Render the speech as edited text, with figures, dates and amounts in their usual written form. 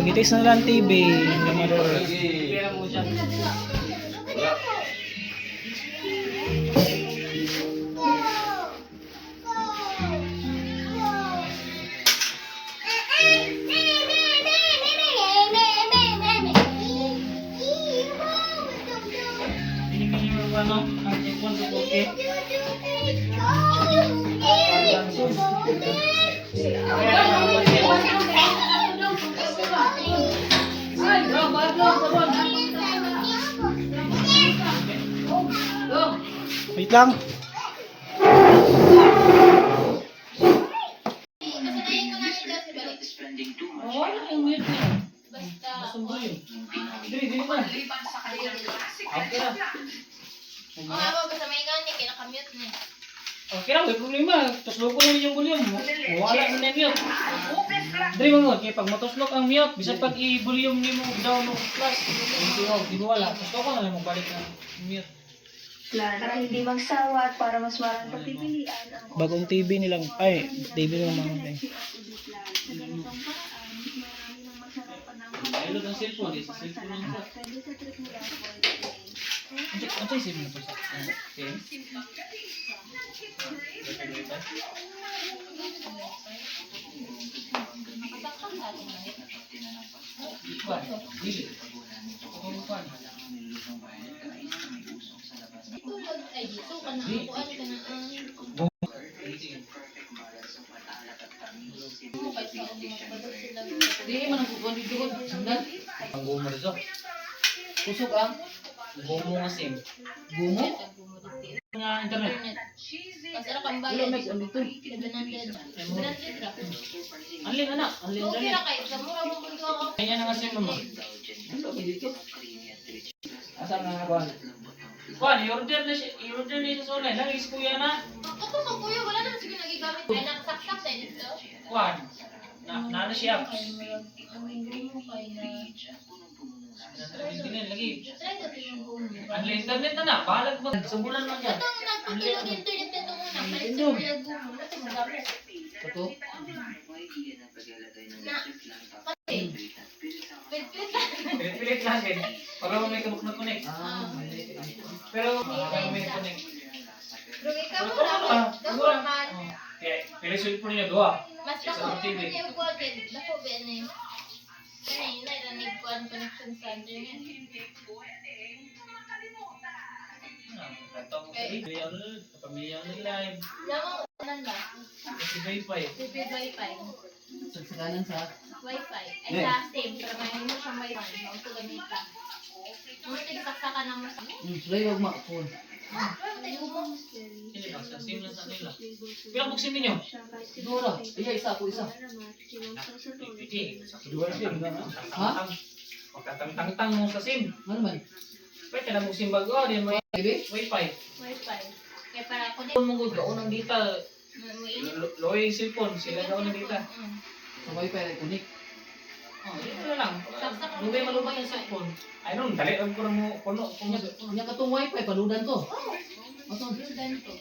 Gitis na lang TV. Pera mo siya. Binigyan niyo yung ano, ang cellphone sa buke. Wait lang. Oo, ano yung weird niya? Basta yun. Dili man. Okay na. Okay lang, may problema. Tuslok ko naman yung volume. Wala na na mute. Dili mo kaya pag matuslok ang mute, bisan pag i-volume ni mo down o plus, hindi mo wala. Tuslok ko na lang mo balik na mute. Para hindi magsawa at para mas maraming pagpipilian ang Bagong TV nilang, ay, TV nilang mga tayo. Sa ganitong paraan, marami nang masarapan ng Ayun ang cellphone, sa cellphone lang po. pwede sa trip nila Ano yung cellphone po sa okay? Kuan, dili. Kuan. Di man ang kukuha dito ko. Sandal. Ang gumo dito. Kusog ang gumo nga sim. Gumo? Nga internet. Masarap ang Wala bayan. may ano dito. 700. 700 ra. Anlin anak, anlin Okay dali. ra kay sa mura mo kun ko. Kanya na nga sim mama. Ano ba dito? Asa nga kuan? Kuan, i-order na siya. I-order niya sa online. Lang is kuya na. Ako sa kuya wala na sige nagigamit kay nagsaksak sa dito. Kuan. Na siya. Ang mo kay na. Tingnan lagi. Try ko yung gumo. Anlin internet na na. Balag mo. Sumbulan mo dyan. Ito nagpatulog internet nito muna. Palit sa kuya gumo. Kasi magabi. Ito. Na. Kasi. Pit. Pilit lang din. Para may kabuk na connect. Pero may connect. Pero ikaw wala. Dako man. Kaya pilisod po niya doa. Mas dako yung kuha kay dako ba ni. Kani na ranig kuan connection sa internet. Katong sa video, pamilya ng live. Lamo nan ba? Kasi wifi. TV wifi. Sagsagalan sa Wifi. Ay sa same pero may mo siyang wifi. Ang to gamita. Mo tigsaksakan na mo sa. Sulay wag ma-phone. Gumo. Hindi ba? Sa sim lang sa nila. Kaya buksin ninyo. Dora. Isa ako isa. Hindi. Dua sim. Ha? Magkatang-tang mo sa sim. Ano man? Pwede na buksin bago. Di mo wifi. Wifi. Kaya para connect Kung mong gaon ng data, mo ini. loy cellphone, sila gaon ng data. Sa wifi ay kunik. Oh, ito lang. Lugay malubay yung cellphone. Ay nun, dali ang ko mo puno. Nya katong wifi paludan to. Oh. Ato. Ganito.